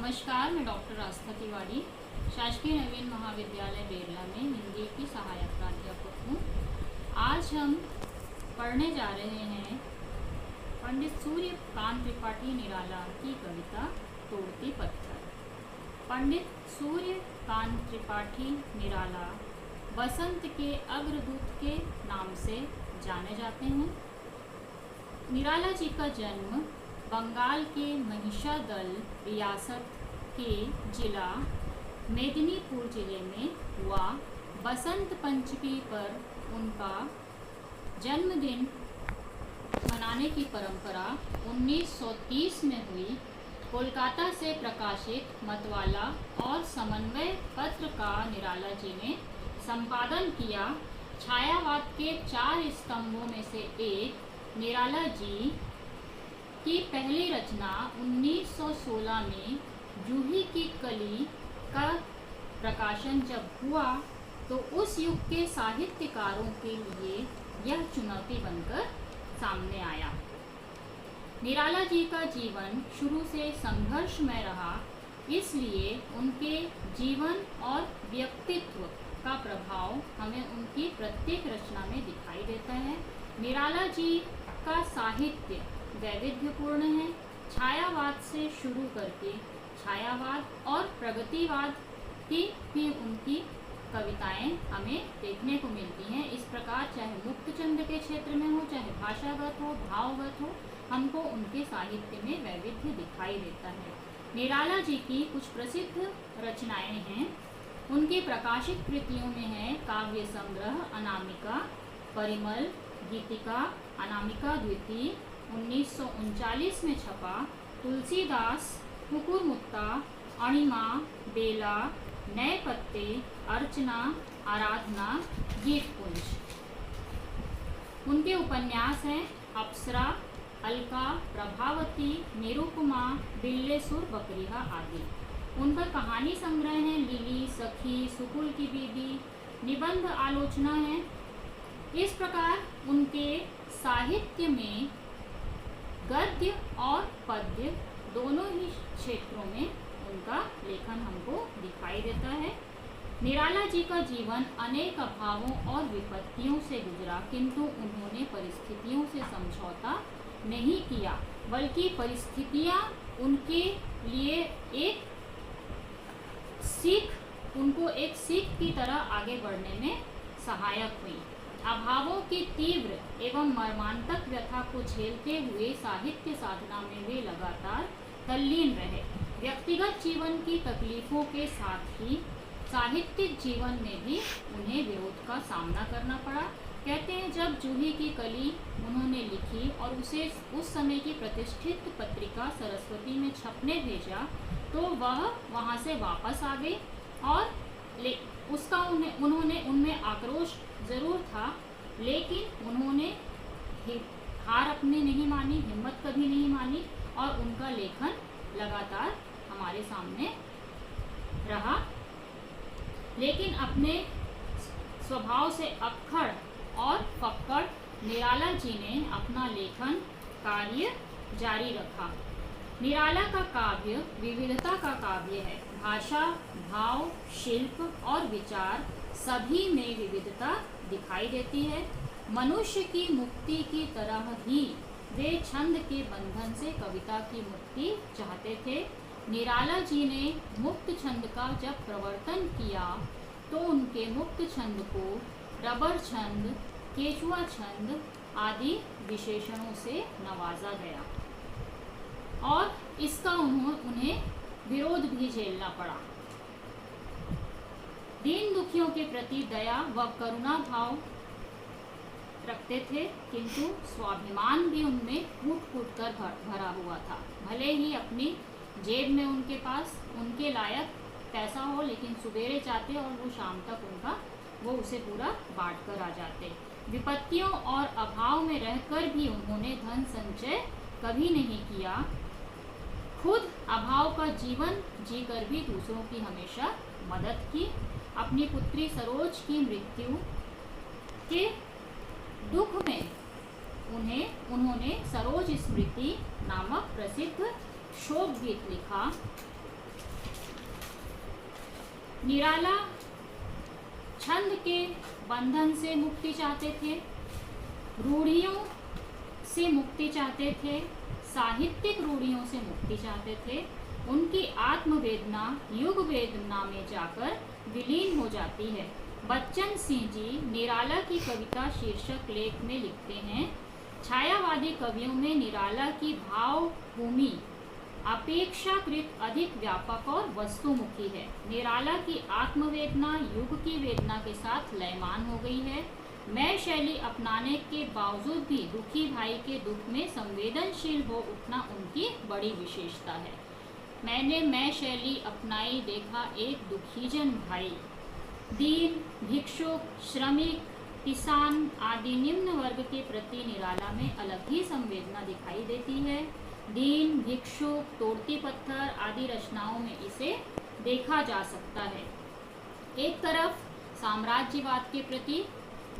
नमस्कार, मैं डॉक्टर आस्था तिवारी शासकीय नवीन महाविद्यालय बेरला में हिंदी की सहायक प्राध्यापक हूँ। आज हम पढ़ने जा रहे हैं पंडित सूर्यकांत त्रिपाठी निराला की कविता तोड़ती पत्थर। पंडित सूर्यकांत त्रिपाठी निराला बसंत के अग्रदूत के नाम से जाने जाते हैं। निराला जी का जन्म बंगाल के महिषादल रियासत के जिला मेदिनीपुर जिले में हुआ। बसंत पंचमी पर उनका जन्मदिन मनाने की परंपरा 1930 में हुई। कोलकाता से प्रकाशित मतवाला और समन्वय पत्र का निराला जी ने संपादन किया। छायावाद के 4 स्तंभों में से एक निराला जी की पहली रचना 1916 में जूही की कली का प्रकाशन जब हुआ तो उस युग के साहित्यकारों के लिए यह चुनौती बनकर सामने आया। निराला जी का जीवन शुरू से संघर्षमय रहा, इसलिए उनके जीवन और व्यक्तित्व का प्रभाव हमें उनकी प्रत्येक रचना में दिखाई देता है। निराला जी का साहित्य वैविध्यपूर्ण है। छायावाद से शुरू करके छायावाद और प्रगतिवाद की भी उनकी कविताएं हमें देखने को मिलती हैं। इस प्रकार चाहे मुक्तचंद के क्षेत्र में हो, चाहे भाषागत हो, भावगत हो, हमको उनके साहित्य में वैविध्य दिखाई देता है। निराला जी की कुछ प्रसिद्ध रचनाएं हैं। उनकी प्रकाशित कृतियों में है काव्य संग्रह अनामिका, परिमल, गीतिका, अनामिका द्वितीय 1939 में छपा, तुलसीदास, कुकुरमुत्ता, अणिमा, बेला, नए पत्ते, अर्चना, आराधना, गीतपुंज। उनके उपन्यास हैं अप्सरा, अलका, प्रभावती, निरुपमा, बिल्लेसुर, बकरिहा आदि। उनका कहानी संग्रह है लिली, सखी, सुकुल की बीबी, निबंध आलोचना है। इस प्रकार उनके साहित्य में गद्य और पद्य दोनों ही क्षेत्रों में उनका लेखन हमको दिखाई देता है। निराला जी का जीवन अनेक अभावों और विपत्तियों से गुजरा, किंतु उन्होंने परिस्थितियों से समझौता नहीं किया, बल्कि परिस्थितियां उनके लिए उनको एक सीख की तरह आगे बढ़ने में सहायक हुई। अभावों की तीव्र एवं मर्मांतक व्यथा को झेलते हुए साहित्य साधना में वे लगातार तल्लीन रहे। व्यक्तिगत जीवन की तकलीफों के साथ ही साहित्यिक जीवन में भी उन्हें विरोध का सामना करना पड़ा। कहते हैं जब जूही की कली उन्होंने लिखी और उसे उस समय की प्रतिष्ठित पत्रिका सरस्वती में छपने भेजा तो वह वहाँ से वापस आ गई और उन्होंने उनमें आक्रोश जरूर था, लेकिन उन्होंने हार अपनी नहीं मानी, हिम्मत कभी नहीं मानी और उनका लेखन लगातार हमारे सामने रहा। लेकिन अपने स्वभाव से अक्खड़ और फक्कड़ निराला जी ने अपना लेखन कार्य जारी रखा। निराला का काव्य विविधता का काव्य है। भाषा, भाव, शिल्प और विचार सभी में विविधता दिखाई देती है। मनुष्य की मुक्ति की तरह ही वे छंद के बंधन से कविता की मुक्ति चाहते थे। निराला जी ने मुक्त छंद का जब प्रवर्तन किया तो उनके मुक्त छंद को रबर छंद, केचुआ छंद आदि विशेषणों से नवाजा गया और इसका उन्हें विरोध भी झेलना पड़ा। दीन दुखियों के प्रति दया व करुणा भाव रखते थे, किंतु स्वाभिमान भी उनमें फूट कर भरा हुआ था। भले ही अपनी जेब में उनके पास उनके लायक पैसा हो, लेकिन सुबेरे जाते और वो शाम तक वो उसे पूरा बांट कर आ जाते। विपत्तियों और अभाव में रहकर भी उन्होंने धन संचय कभी नहीं किया। खुद अभाव का जीवन जीकर भी दूसरों की हमेशा मदद की। अपनी पुत्री सरोज की मृत्यु के दुख में उन्होंने सरोज स्मृति नामक प्रसिद्ध शोक गीत लिखा। निराला छंद के बंधन से मुक्ति चाहते थे, रूढ़ियों से मुक्ति चाहते थे, साहित्यिक रूढ़ियों से मुक्ति चाहते थे। उनकी आत्मवेदना युग वेदना में जाकर विलीन हो जाती है। बच्चन सिंह जी निराला की कविता शीर्षक लेख में लिखते हैं, छायावादी कवियों में निराला की भाव भूमि अपेक्षाकृत अधिक व्यापक और वस्तुमुखी है। निराला की आत्मवेदना युग की वेदना के साथ लयमान हो गई है। मैं शैली अपनाने के बावजूद भी दुखी भाई के दुख में संवेदनशील हो उठना उनकी बड़ी विशेषता है। मैंने मैं शैली अपनाई, देखा एक दुखीजन भाई, दीन, भिक्षुक, श्रमिक, किसान आदि निम्न वर्ग के प्रति निराला में अलग ही संवेदना दिखाई देती है। दीन, भिक्षुक, तोड़ती पत्थर आदि रचनाओं में इसे देखा जा सकता है। एक तरफ साम्राज्यवाद के प्रति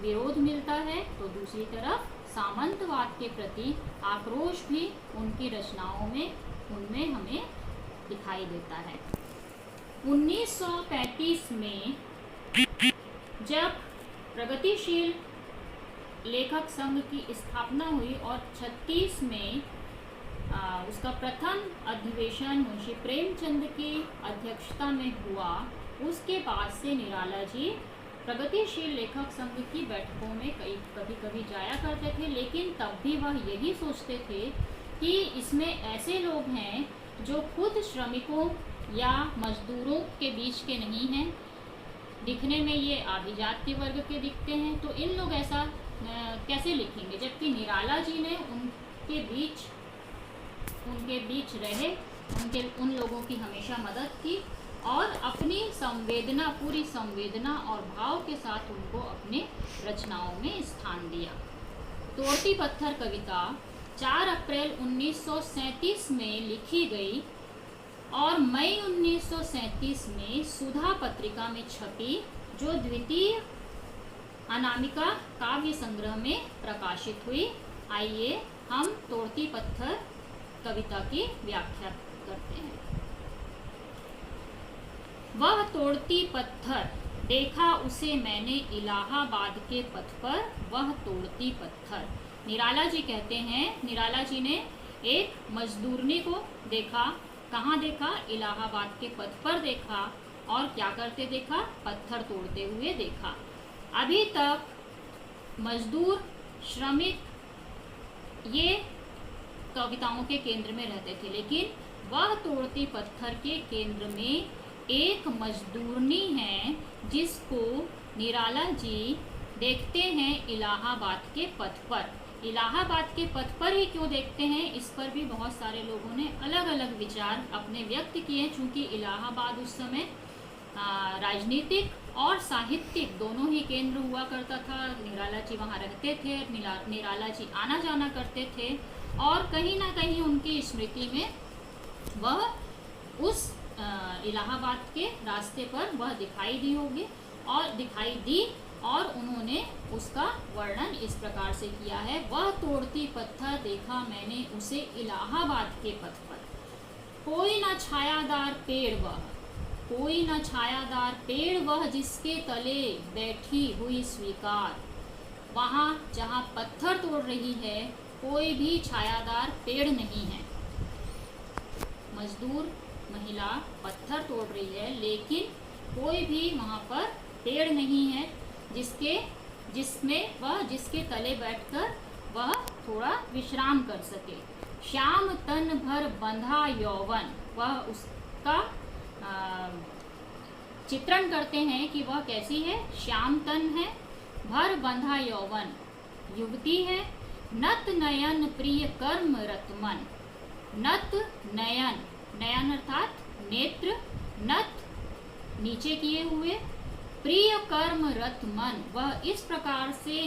विरोध मिलता है तो दूसरी तरफ सामंतवाद के प्रति आक्रोश भी उनकी रचनाओं में उनमें हमें दिखाई देता है। 1935 में जब प्रगतिशील लेखक संघ की स्थापना हुई और 36 में उसका प्रथम अधिवेशन मुंशी प्रेमचंद की अध्यक्षता में हुआ, उसके बाद से निराला जी प्रगतिशील लेखक संघ की बैठकों में कभी कभी जाया करते थे, लेकिन तब भी वह यही सोचते थे कि इसमें ऐसे लोग हैं जो खुद श्रमिकों या मजदूरों के बीच के नहीं हैं, दिखने में ये अभिजात्य वर्ग के दिखते हैं, तो इन लोग ऐसा कैसे लिखेंगे। जबकि निराला जी ने उनके बीच रहे, उन लोगों की हमेशा मदद की और अपनी संवेदना, पूरी संवेदना और भाव के साथ उनको अपने रचनाओं में स्थान दिया। तोड़ती पत्थर कविता 4 अप्रैल 1937 में लिखी गई और मई 1937 में सुधा पत्रिका में छपी, जो द्वितीय अनामिका काव्य संग्रह में प्रकाशित हुई। आइए हम तोड़ती पत्थर कविता की व्याख्या करते हैं। वह तोड़ती पत्थर देखा उसे मैंने इलाहाबाद के पथ पर, वह तोड़ती पत्थर। निराला जी कहते हैं, निराला जी ने एक मजदूरनी को देखा। कहाँ देखा? इलाहाबाद के पथ पर देखा। और क्या करते देखा? पत्थर तोड़ते हुए देखा। अभी तक मजदूर, श्रमिक ये कविताओं के केंद्र में रहते थे, लेकिन वह तोड़ती पत्थर के केंद्र में एक मजदूरनी है जिसको निराला जी देखते हैं इलाहाबाद के पथ पर। इलाहाबाद के पथ पर ही क्यों देखते हैं, इस पर भी बहुत सारे लोगों ने अलग अलग विचार अपने व्यक्त किए। चूँकि इलाहाबाद उस समय राजनीतिक और साहित्यिक दोनों ही केंद्र हुआ करता था। निराला जी वहाँ रहते थे, निराला जी आना जाना करते थे और कहीं ना कहीं उनकी स्मृति में वह उस इलाहाबाद के रास्ते पर वह दिखाई दी और उन्होंने उसका वर्णन इस प्रकार से किया है। वह तोड़ती पत्थर देखा मैंने उसे इलाहाबाद के पथ पर, कोई न छायादार पेड़ वह जिसके तले बैठी हुई स्वीकार। वहाँ जहाँ पत्थर तोड़ रही है कोई भी छायादार पेड़ नहीं है। मजदूर महिला पत्थर तोड़ रही है, लेकिन कोई भी वहाँ पर पेड़ नहीं है जिसके तले बैठकर वह थोड़ा विश्राम कर सके। श्याम तन भर बंधा यौवन, वह उसका चित्रण करते हैं कि वह कैसी है। श्याम तन है, भर बंधा यौवन युवती है, नत नयन प्रिय कर्म रतमन। नत नयन, नयन अर्थात नेत्र, नत नीचे किए हुए, प्रिय कर्म रत मन, वह इस प्रकार से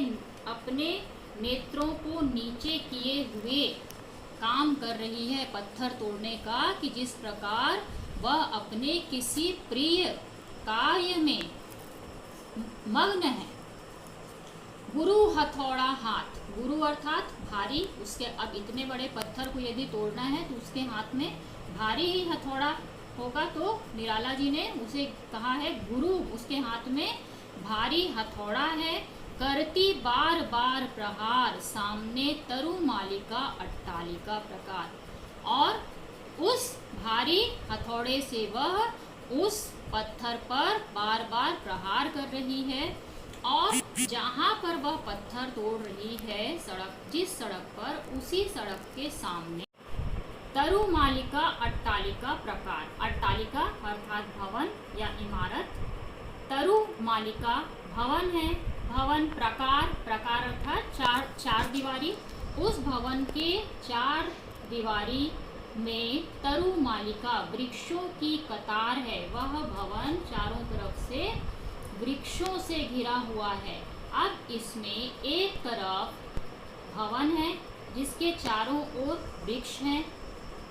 अपने नेत्रों को नीचे किए हुए काम कर रही है पत्थर तोड़ने का, कि जिस प्रकार वह अपने किसी प्रिय कार्य में मग्न है। गुरु हथौड़ा हाथ, गुरु अर्थात भारी, उसके अब इतने बड़े पत्थर को यदि तोड़ना है तो उसके हाथ में भारी ही हथौड़ा होगा तो निराला जी ने उसे कहा है गुरु, उसके हाथ में भारी हथौड़ा है, करती बार बार प्रहार, सामने तरुमालिका अट्टालिका प्रकार। और उस भारी हथौड़े से वह उस पत्थर पर बार बार प्रहार कर रही है, और जहाँ पर वह पत्थर तोड़ रही है, सड़क, जिस सड़क पर, उसी सड़क के सामने तरुमालिका अट्टालिका प्रकार, अट्टालिका अर्थात भवन या इमारत, तरुमालिका भवन है, भवन, प्रकार, प्रकार अर्थात चार दीवारी, उस भवन के चार दीवारी में तरुमालिका वृक्षों की कतार है। वह भवन चारों तरफ से वृक्षों से घिरा हुआ है। अब इसमें एक तरफ भवन है जिसके चारों ओर वृक्ष हैं,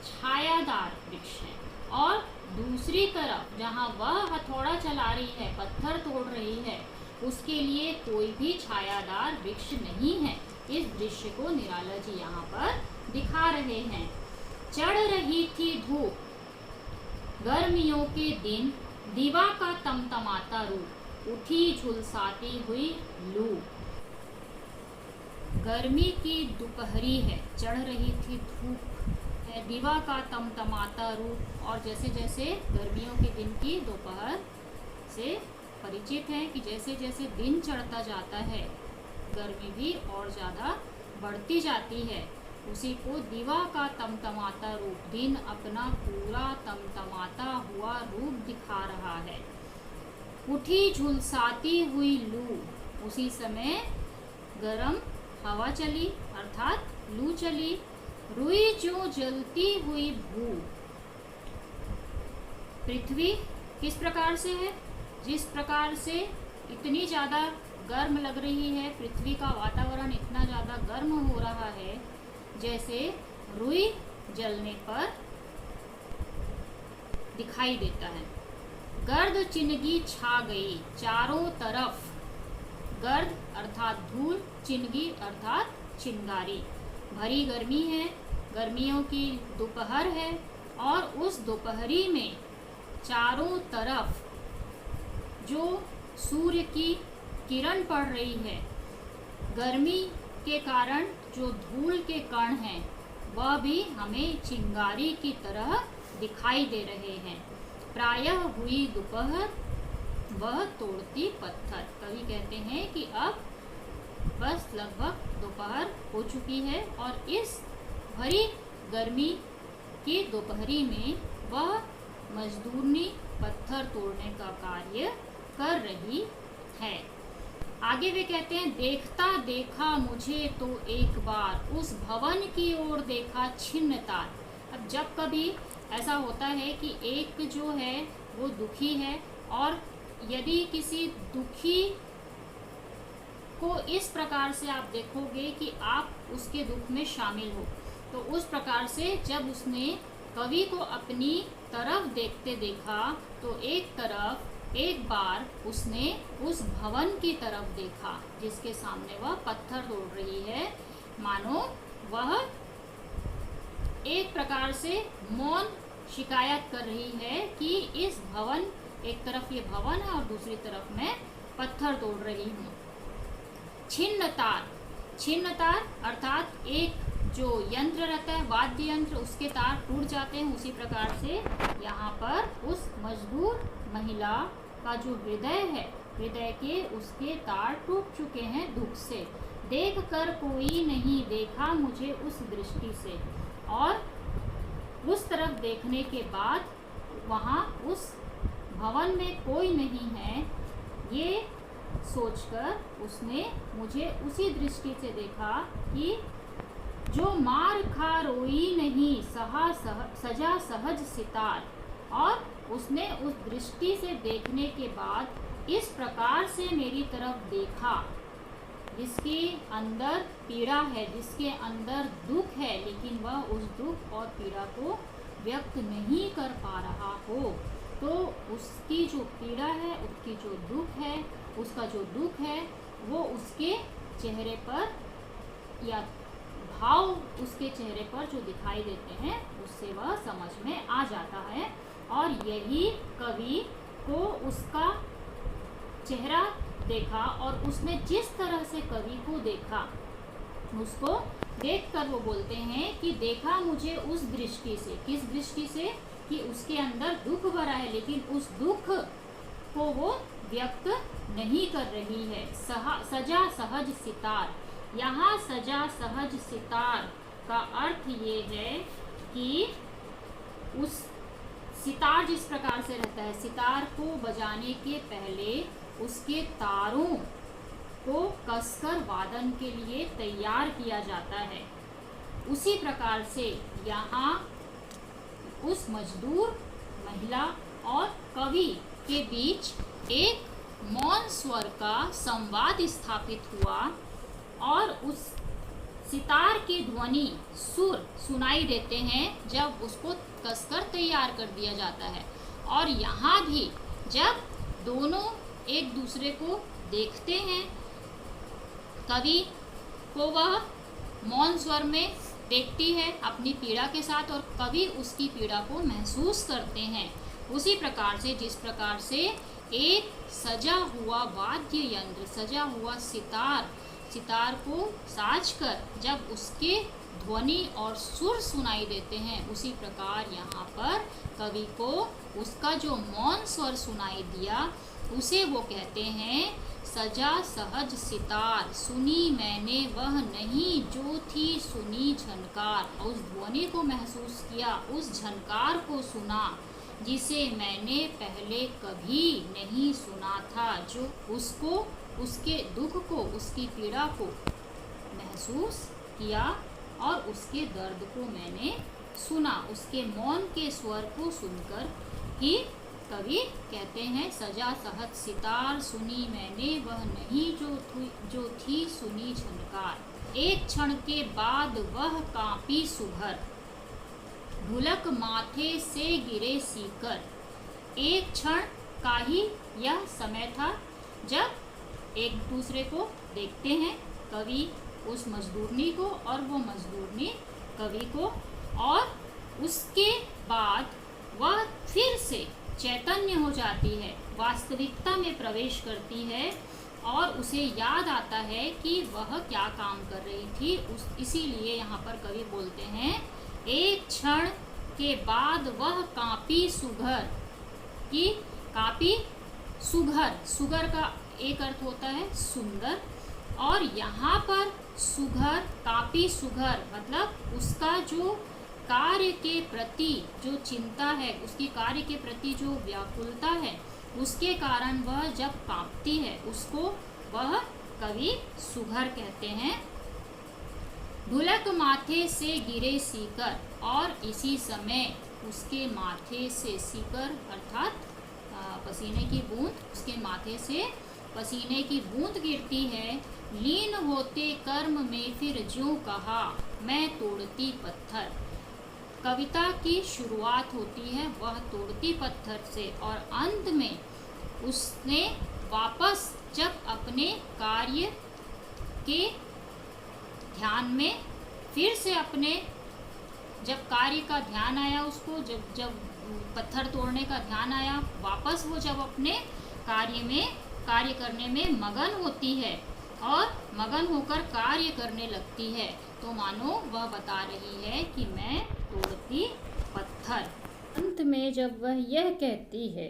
छायादार वृक्ष हैं, और दूसरी तरफ जहाँ वह हथौड़ा चला रही है, पत्थर तोड़ रही है, उसके लिए कोई भी छायादार वृक्ष नहीं है। इस दृश्य को निराला जी यहाँ पर दिखा रहे हैं। चढ़ रही थी धूप, गर्मियों के दिन, दीवा का तमतमाता रूप, उठी झुलसाती हुई लू। गर्मी की दोपहरी है, चढ़ रही थी धूप है, दीवा का तमतमाता रूप, और जैसे जैसे गर्मियों के दिन की दोपहर से परिचित है कि जैसे जैसे दिन चढ़ता जाता है, गर्मी भी और ज़्यादा बढ़ती जाती है। उसी को दीवा का तमतमाता रूप, दिन अपना पूरा तमतमाता हुआ रूप दिखा रहा है। उठी झुलसाती हुई लू, उसी समय गरम हवा चली अर्थात लू चली। रुई जो जलती हुई भू, पृथ्वी किस प्रकार से है, जिस प्रकार से इतनी ज़्यादा गर्म लग रही है, पृथ्वी का वातावरण इतना ज़्यादा गर्म हो रहा है, जैसे रुई जलने पर दिखाई देता है। गर्द चिनगी छा गई चारों तरफ, गर्द अर्थात धूल, चिनगी अर्थात चिंगारी। भरी गर्मी है, गर्मियों की दोपहर है, और उस दोपहरी में चारों तरफ जो सूर्य की किरण पड़ रही है, गर्मी के कारण जो धूल के कण हैं वह भी हमें चिंगारी की तरह दिखाई दे रहे हैं। प्रायः हुई दोपहर, वह तोड़ती पत्थर। कवि कहते हैं कि अब बस लगभग दोपहर हो चुकी है, और इस भरी गर्मी की दोपहरी में वह मजदूरनी पत्थर तोड़ने का कार्य कर रही है। आगे वे कहते हैं, देखता देखा मुझे तो एक बार, उस भवन की ओर देखा छिन्न तार। अब जब कभी ऐसा होता है कि एक जो है वो दुखी है, और यदि किसी दुखी को इस प्रकार से आप देखोगे कि आप उसके दुख में शामिल हो, तो उस प्रकार से जब उसने कवि को अपनी तरफ देखते देखा, तो एक बार उसने उस भवन की तरफ देखा जिसके सामने वह पत्थर तोड़ रही है, मानो वह एक प्रकार से मौन शिकायत कर रही है कि इस भवन, एक तरफ ये भवन है और दूसरी तरफ मैं पत्थर तोड़ रही हूँ। छिन्न तार, छिन्न तार अर्थात एक जो यंत्र रहता है, वाद्य यंत्र, उसके तार टूट जाते हैं, उसी प्रकार से यहाँ पर उस मजदूर महिला का जो हृदय है, हृदय के उसके तार टूट चुके हैं दुख से। देख कर कोई नहीं देखा मुझे उस दृष्टि से, और उस तरफ देखने के बाद वहाँ उस भवन में कोई नहीं है, ये सोचकर उसने मुझे उसी दृष्टि से देखा कि जो मार खा रोई नहीं, सजा सहज सितार। और उसने उस दृष्टि से देखने के बाद इस प्रकार से मेरी तरफ देखा, जिसके अंदर पीड़ा है, जिसके अंदर दुख है, लेकिन वह उस दुख और पीड़ा को व्यक्त नहीं कर पा रहा हो, तो उसकी जो पीड़ा है, उसकी जो दुख है, उसका जो दुख है, वो उसके चेहरे पर या भाव उसके चेहरे पर जो दिखाई देते हैं, उससे वह समझ में आ जाता है। और यही कवि को उसका चेहरा देखा और उसने जिस तरह से कवि को देखा, उसको देखकर वो बोलते हैं कि देखा मुझे उस दृष्टि से। किस दृष्टि से? कि उसके अंदर दुख भरा है, लेकिन उस दुख को वो व्यक्त नहीं कर रही है। सजा सहज सितार। यहाँ सजा सहज सितार का अर्थ ये है कि उस सितार जिस प्रकार से रहता है, सितार को बजाने के पहले उसके तारों को कसकर वादन के लिए तैयार किया जाता है, उसी प्रकार से यहाँ उस मजदूर, महिला और कवि के बीच एक मौन स्वर का संवाद स्थापित हुआ और उस सितार की ध्वनि, सुर सुनाई देते हैं जब उसको कसकर तैयार कर दिया जाता है। और यहाँ भी जब दोनों एक दूसरे को देखते हैं, कवि को वह मौन स्वर में देखती है अपनी पीड़ा के साथ और कवि उसकी पीड़ा को महसूस करते हैं। उसी प्रकार से जिस प्रकार से एक सजा हुआ वाद्य यंत्र, सजा हुआ सितार को साजकर जब उसके ध्वनि और सुर सुनाई देते हैं, उसी प्रकार यहाँ पर कवि को उसका जो मौन स्वर सुनाई दिया उसे वो कहते हैं सजा सहज सितार। सुनी मैंने वह नहीं जो थी सुनी झनकार। उस ध्वनि को महसूस किया, उस झनकार को सुना जिसे मैंने पहले कभी नहीं सुना था, जो उसको, उसके दुख को, उसकी पीड़ा को महसूस किया और उसके दर्द को मैंने सुना। उसके मौन के स्वर को सुनकर ही कवि कहते हैं सजा सहज सितार, सुनी मैंने वह नहीं जो थी सुनी झनकार। एक क्षण के बाद वह कांपी सुभर, ढुलक माथे से गिरे सीकर। एक क्षण का ही यह समय था जब एक दूसरे को देखते हैं, कवि उस मजदूरनी को और वो मजदूरनी कवि को, और उसके बाद वह फिर से चैतन्य हो जाती है, वास्तविकता में प्रवेश करती है और उसे याद आता है कि वह क्या काम कर रही थी। इसीलिए यहाँ पर कवि बोलते हैं एक क्षण के बाद वह कांपी सुघर, कि कांपी सुघर, सुघर का एक अर्थ होता है सुंदर, और यहाँ पर सुघर, कांपी सुघर मतलब उसका जो कार्य के प्रति जो चिंता है, उसकी कार्य के प्रति जो व्याकुलता है, उसके कारण वह जब कांपती है उसको वह कवि सुघर कहते हैं। ढुलक माथे से गिरे सीकर, और इसी समय उसके माथे से, सीकर अर्थात पसीने की बूंद, उसके माथे से पसीने की बूंद गिरती है। लीन होते कर्म में फिर ज्यों कहा मैं तोड़ती पत्थर। कविता की शुरुआत होती है वह तोड़ती पत्थर से, और अंत में उसने वापस जब अपने कार्य के ध्यान में फिर से अपने, जब कार्य का ध्यान आया उसको, जब पत्थर तोड़ने का ध्यान आया, वापस वो जब अपने कार्य करने में मगन होती है और मगन होकर कार्य करने लगती है, तो मानो वह बता रही है कि मैं तोड़ती पत्थर। अंत में जब वह यह कहती है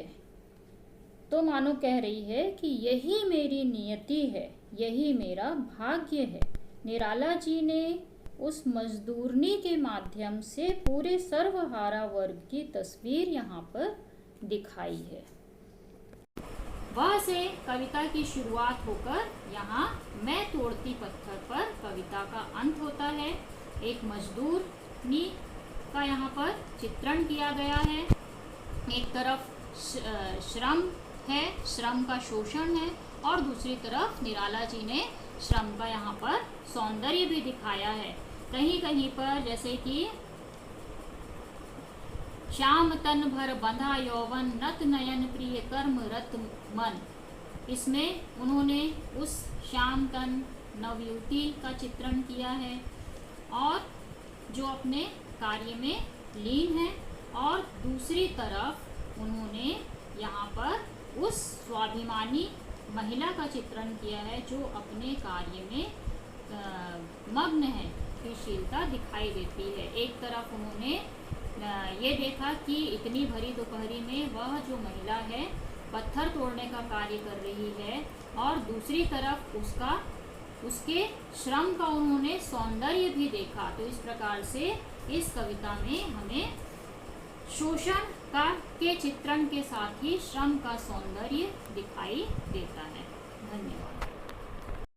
तो मानो कह रही है कि यही मेरी नियति है, यही मेरा भाग्य है। निराला जी ने उस मजदूरनी के माध्यम से पूरे सर्वहारा वर्ग की तस्वीर यहाँ पर दिखाई है। वह से कविता की शुरुआत होकर यहाँ मैं तोड़ती पत्थर पर कविता का अंत होता है। एक मजदूरनी का यहाँ पर चित्रण किया गया है। एक तरफ श्रम है, श्रम का शोषण है, और दूसरी तरफ निराला जी ने श्रम का यहाँ पर सौंदर्य भी दिखाया है। कहीं कहीं पर जैसे कि श्याम तन भर बंधा यौवन, नत नयन प्रिय कर्म रत मन, इसमें उन्होंने उस श्याम तन नवयुवती का चित्रण किया है और जो अपने कार्य में लीन है, और दूसरी तरफ उन्होंने यहाँ पर उस स्वाभिमानी महिला का चित्रण किया है जो अपने कार्य में मग्न है, गतिशीलता दिखाई देती है। एक तरफ उन्होंने ये देखा कि इतनी भरी दोपहरी में वह जो महिला है पत्थर तोड़ने का कार्य कर रही है, और दूसरी तरफ उसके श्रम का उन्होंने सौंदर्य भी देखा। तो इस प्रकार से इस कविता में हमें शोषण के चित्रण के साथ ही श्रम का सौंदर्य दिखाई देता है। धन्यवाद।